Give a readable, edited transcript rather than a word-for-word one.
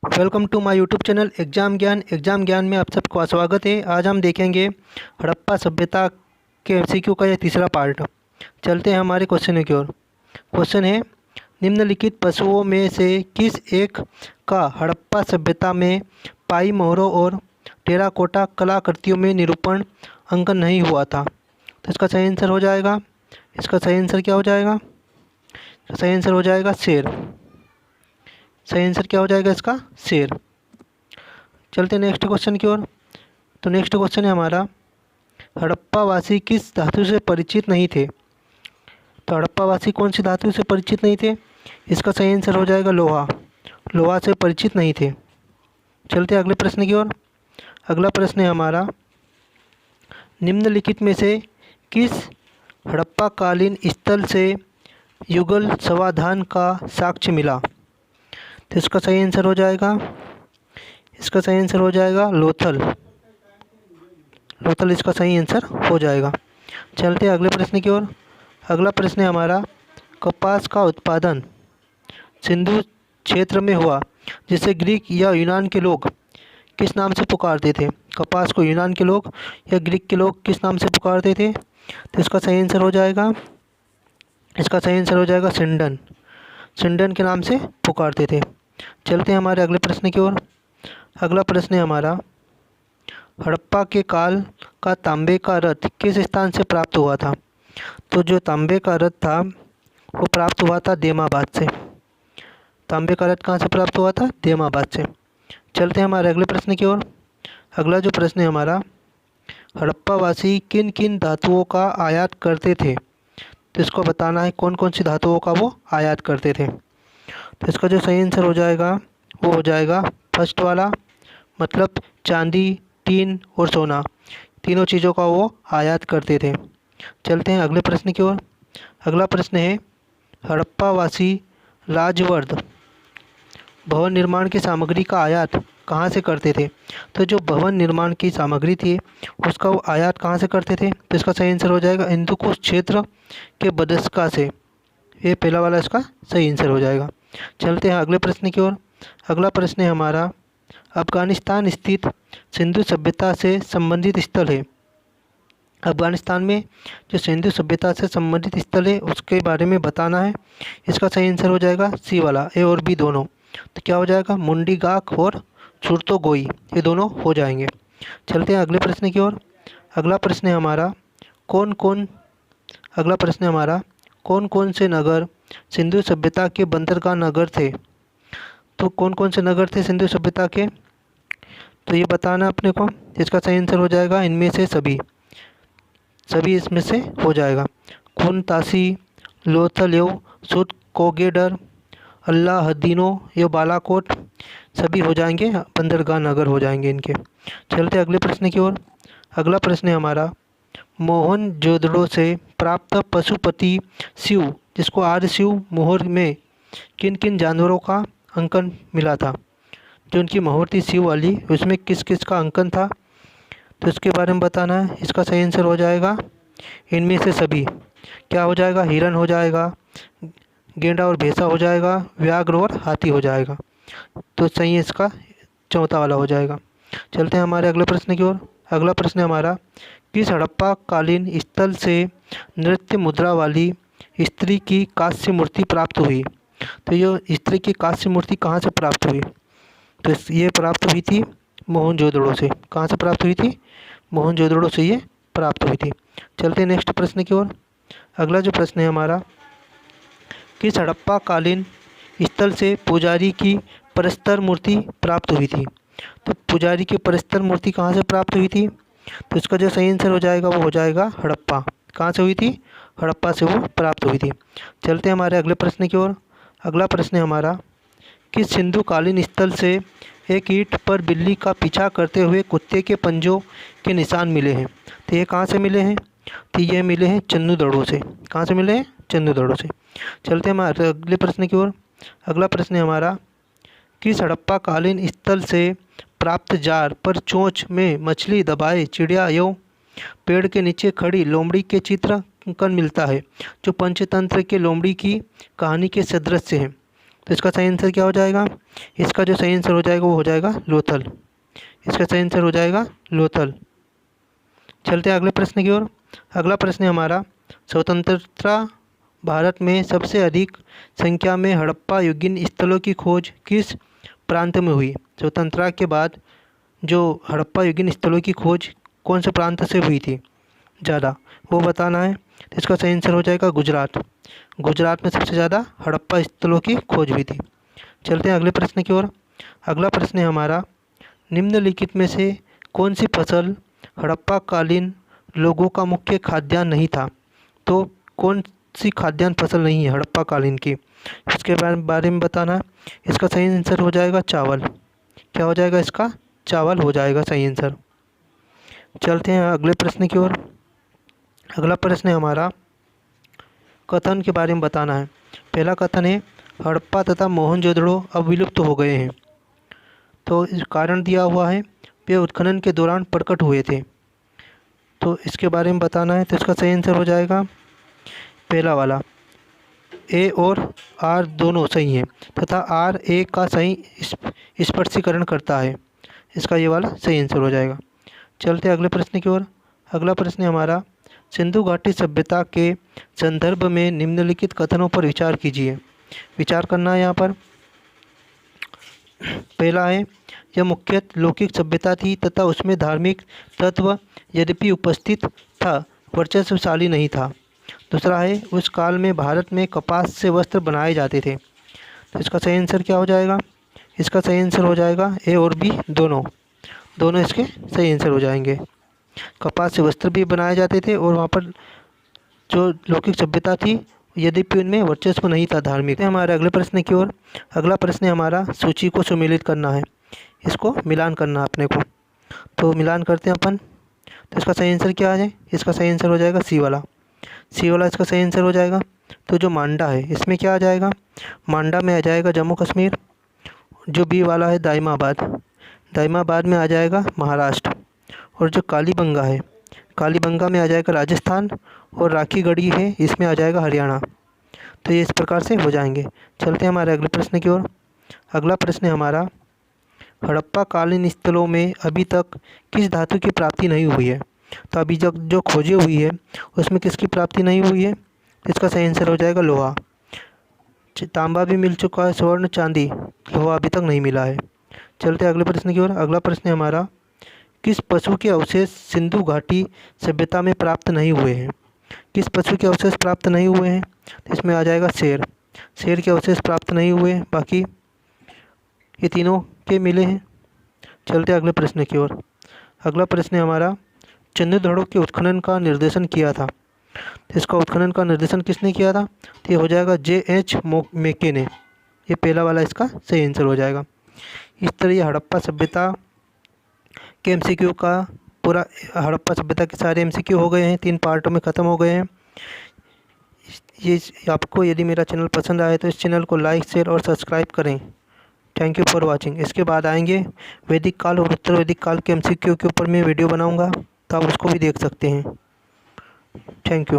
Welcome to my YouTube channel exam ज्ञान में आप सबका स्वागत है। आज हम देखेंगे हड़प्पा सभ्यता के एमसीक्यू का यह तीसरा पार्ट। चलते हैं हमारे क्वेश्चन की ओर। क्वेश्चन है, निम्नलिखित पशुओं में से किस एक का हड़प्पा सभ्यता में पाई मोहरों और टेराकोटा कलाकृतियों में निरूपण अंकन नहीं हुआ था? तो इसका सही आंसर हो जाएगा, इसका सही आंसर क्या हो जाएगा? सही आंसर हो जाएगा शेर। सही आंसर क्या हो जाएगा इसका? शेर। चलते नेक्स्ट क्वेश्चन की ओर। तो नेक्स्ट क्वेश्चन है हमारा, हड़प्पावासी किस धातु से परिचित नहीं थे? तो हड़प्पावासी कौन सी धातु से परिचित नहीं थे? इसका सही आंसर हो जाएगा लोहा। लोहा से परिचित नहीं थे। चलते अगले प्रश्न की ओर। अगला प्रश्न है हमारा, निम्नलिखित में से किस हड़प्पाकालीन स्थल से युगल समाधान का साक्ष्य मिला? तो इसका सही आंसर हो जाएगा, इसका सही आंसर हो जाएगा लोथल। लोथल इसका सही आंसर हो जाएगा। चलते हैं अगले प्रश्न की ओर। अगला प्रश्न है हमारा, कपास का उत्पादन सिंधु क्षेत्र में हुआ जिसे ग्रीक या यूनान के लोग किस नाम से पुकारते थे? कपास को यूनान के लोग या ग्रीक के लोग किस नाम से पुकारते थे? तो इसका सही आंसर हो जाएगा, इसका सही आंसर हो जाएगा सिंडन। सिंडन के नाम से पुकारते थे। चलते हैं हमारे अगले प्रश्न की ओर। अगला प्रश्न है हमारा, हड़प्पा के काल का तांबे का रथ किस स्थान से प्राप्त हुआ था? तो जो तांबे का रथ था वो प्राप्त हुआ था देमाबाद से। तांबे का रथ कहाँ से प्राप्त हुआ था? देमाबाद से। चलते हैं हमारे अगले प्रश्न की ओर। अगला जो प्रश्न है हमारा, हड़प्पावासी किन किन धातुओं का आयात करते थे? तो इसको बताना है कौन कौन सी धातुओं का वो आयात करते थे। तो इसका जो सही आंसर हो जाएगा वो हो जाएगा फर्स्ट वाला, मतलब चांदी, टीन और सोना, तीनों चीज़ों का वो आयात करते थे। चलते हैं अगले प्रश्न की ओर। अगला प्रश्न है, हड़प्पावासी राजवर्ध भवन निर्माण की सामग्री का आयात कहाँ से करते थे? तो जो भवन निर्माण की सामग्री थी उसका वो आयात कहाँ से करते थे? तो इसका सही आंसर हो जाएगा हिंदुकुश क्षेत्र के बदस्का से। ये पहला वाला इसका सही आंसर हो जाएगा। चलते हैं अगले प्रश्न की ओर। अगला प्रश्न है हमारा, अफगानिस्तान स्थित सिंधु सभ्यता से संबंधित स्थल है। अफगानिस्तान में जो सिंधु सभ्यता से संबंधित स्थल है उसके बारे में बताना है। इसका सही आंसर हो जाएगा सी वाला, ए और बी दोनों। तो क्या हो जाएगा? मुंडीगाक और चुर्तोगोई, ये दोनों हो जाएंगे। चलते हैं अगले प्रश्न की ओर। अगला प्रश्न है हमारा, कौन कौन अगला प्रश्न है हमारा, कौन कौन से नगर सिंधु सभ्यता के बंदरगाह नगर थे? तो कौन कौन से नगर थे सिंधु सभ्यता के? तो ये बताना अपने को। इसका सही आंसर हो जाएगा इनमें से सभी, सभी इसमें से हो जाएगा। खून तासी, लोथल, सुट कोगेडर, अल्लाह हदीनो, ये बालाकोट, सभी हो जाएंगे बंदरगाह नगर हो जाएंगे इनके। चलते अगले प्रश्न की ओर। अगला प्रश्न है हमारा, मोहनजोदड़ो से प्राप्त पशुपति शिव, जिसको आर्य शिव मोहर में किन किन जानवरों का अंकन मिला था? जो उनकी मोहर थी शिव वाली, उसमें किस किस का अंकन था? तो इसके बारे में बताना है। इसका सही आंसर हो जाएगा इनमें से सभी। क्या हो जाएगा? हिरन हो जाएगा, गेंडा और भैंसा हो जाएगा, व्याघ्र और हाथी हो जाएगा। तो सही इसका चौथा वाला हो जाएगा। चलते हैं हमारे अगले प्रश्न की ओर। अगला प्रश्न है हमारा, किस हड़प्पा कालीन स्थल से नृत्य मुद्रा वाली स्त्री की कांस्य मूर्ति प्राप्त हुई? तो ये स्त्री की कांस्य मूर्ति कहाँ से प्राप्त हुई? तो ये प्राप्त हुई थी मोहनजोदड़ो से। कहाँ से प्राप्त हुई थी? मोहनजोदड़ो से ये प्राप्त हुई थी। चलते हैं नेक्स्ट प्रश्न की ओर। अगला जो प्रश्न है हमारा, किस हड़प्पा कालीन स्थल से पुजारी की परस्तर मूर्ति प्राप्त हुई थी? तो पुजारी की परस्तर मूर्ति कहाँ से प्राप्त हुई थी? तो इसका जो सही आंसर हो जाएगा वो हो जाएगा हड़प्पा। कहाँ से हुई थी? हड़प्पा से वो प्राप्त हुई थी। चलते हैं हमारे अगले प्रश्न की ओर। अगला प्रश्न है हमारा, किस सिंधु कालीन स्थल से एक ईंट पर बिल्ली का पीछा करते हुए कुत्ते के पंजों के निशान मिले हैं? तो ये कहाँ से मिले हैं? तो ये मिले हैं चंदूदड़ों से। कहाँ से मिले हैं? चंदूदड़ों से। चलते हैं हमारे अगले प्रश्न की ओर। अगला प्रश्न है हमारा, किस हड़प्पा कालीन स्थल से प्राप्त जार पर चोंच में मछली दबाए चिड़िया एवं पेड़ के नीचे खड़ी लोमड़ी के चित्र अंकन मिलता है, जो पंचतंत्र के लोमड़ी की कहानी के सदृश है? तो इसका सही आंसर क्या हो जाएगा? इसका जो सही आंसर हो जाएगा वो हो जाएगा लोथल। इसका सही आंसर हो जाएगा लोथल। चलते हैं अगले प्रश्न की ओर। अगला प्रश्न है हमारा, स्वतंत्रता भारत में सबसे अधिक संख्या में हड़प्पा युगीन स्थलों की खोज किस प्रांत में हुई? स्वतंत्रता के बाद जो हड़प्पा युगीन स्थलों की खोज कौन से प्रांत से हुई थी ज़्यादा, वो बताना है। तो इसका सही आंसर हो जाएगा गुजरात। गुजरात में सबसे ज़्यादा हड़प्पा स्थलों की खोज हुई थी। चलते हैं अगले प्रश्न की ओर। अगला प्रश्न है हमारा, निम्नलिखित में से कौन सी फसल हड़प्पा कालीन लोगों का मुख्य खाद्यान्न नहीं था? तो कौन सी खाद्यान्न फसल नहीं है हड़प्पा कालीन की, इसके बारे में बताना है। इसका सही आंसर हो जाएगा चावल। क्या हो जाएगा इसका? चावल हो जाएगा सही आंसर। चलते हैं अगले प्रश्न की ओर। अगला प्रश्न है हमारा, कथन के बारे में बताना है। पहला कथन है, हड़प्पा तथा मोहनजोदड़ो अब विलुप्त हो गए हैं। तो इस कारण दिया हुआ है, वे उत्खनन के दौरान प्रकट हुए थे। तो इसके बारे में बताना है। तो इसका सही आंसर हो जाएगा पहला वाला, ए और आर दोनों सही हैं तथा आर ए का सही स्पष्टीकरण करता है। इसका ये वाला सही आंसर हो जाएगा। चलते अगले प्रश्न की ओर। अगला प्रश्न है हमारा, सिंधु घाटी सभ्यता के संदर्भ में निम्नलिखित कथनों पर विचार कीजिए। विचार करना है यहाँ पर। पहला है, यह मुख्यतः लौकिक सभ्यता थी तथा उसमें धार्मिक तत्व यद्यपि उपस्थित था, वर्चस्वशाली नहीं था। दूसरा है, उस काल में भारत में कपास से वस्त्र बनाए जाते थे। तो इसका सही आंसर क्या हो जाएगा? इसका सही आंसर हो जाएगा ए और बी दोनों। दोनों इसके सही आंसर हो जाएंगे। कपास से वस्त्र भी बनाए जाते थे और वहाँ पर जो लौकिक सभ्यता थी यद्यपि उनमें वर्चस्व नहीं था धार्मिक। हमारे अगले प्रश्न की ओर। अगला प्रश्न हमारा, सूची को सुमेलित करना है, इसको मिलान करना है अपने को। तो मिलान करते हैं अपन। तो इसका सही आंसर क्या आ जाए? इसका सही आंसर हो जाएगा सी वाला। सी वाला इसका सही आंसर हो जाएगा। तो जो मांडा है इसमें क्या आ जाएगा? मांडा में आ जाएगा जम्मू कश्मीर। जो बी वाला है दाइमाबाद, दाइमाबाद में आ जाएगा महाराष्ट्र। और जो कालीबंगा है, कालीबंगा में आ जाएगा राजस्थान। और राखीगढ़ी है, इसमें आ जाएगा हरियाणा। तो ये इस प्रकार से हो जाएंगे। चलते हैं हमारे अगले प्रश्न की ओर। अगला प्रश्न है हमारा, हड़प्पा कालीन स्थलों में अभी तक किस धातु की प्राप्ति नहीं हुई है? तो अभी तक जो खोजी हुई है उसमें किसकी प्राप्ति नहीं हुई है? इसका सही आंसर हो जाएगा लोहा। तांबा भी मिल चुका है, स्वर्ण चांदी, लोहा अभी तक नहीं मिला है। चलते हैं अगले प्रश्न की ओर। अगला प्रश्न है हमारा, किस पशु के अवशेष सिंधु घाटी सभ्यता में प्राप्त नहीं हुए हैं? किस पशु के अवशेष प्राप्त नहीं हुए हैं? तो इसमें आ जाएगा शेर। शेर के अवशेष प्राप्त नहीं हुए, बाकी ये तीनों के मिले हैं। चलते अगले प्रश्न की ओर। अगला प्रश्न है हमारा, चंद्रधड़ों के उत्खनन का निर्देशन किया था। तो इसका उत्खनन का निर्देशन किसने किया था? तो ये हो जाएगा J.H. मेके ने। ये पहला वाला इसका सही आंसर हो जाएगा। इस तरह ये हड़प्पा सभ्यता के MCQ का पूरा, हड़प्पा सभ्यता के सारे MCQ हो गए हैं, 3 पार्टों में ख़त्म हो गए हैं। ये आपको यदि मेरा चैनल पसंद आए तो इस चैनल को लाइक, शेयर और सब्सक्राइब करें। Thank you for watching. इसके बाद आएंगे वैदिक काल और उत्तर वैदिक काल के MCQ के ऊपर मैं वीडियो बनाऊंगा, तो आप उसको भी देख सकते हैं। Thank you.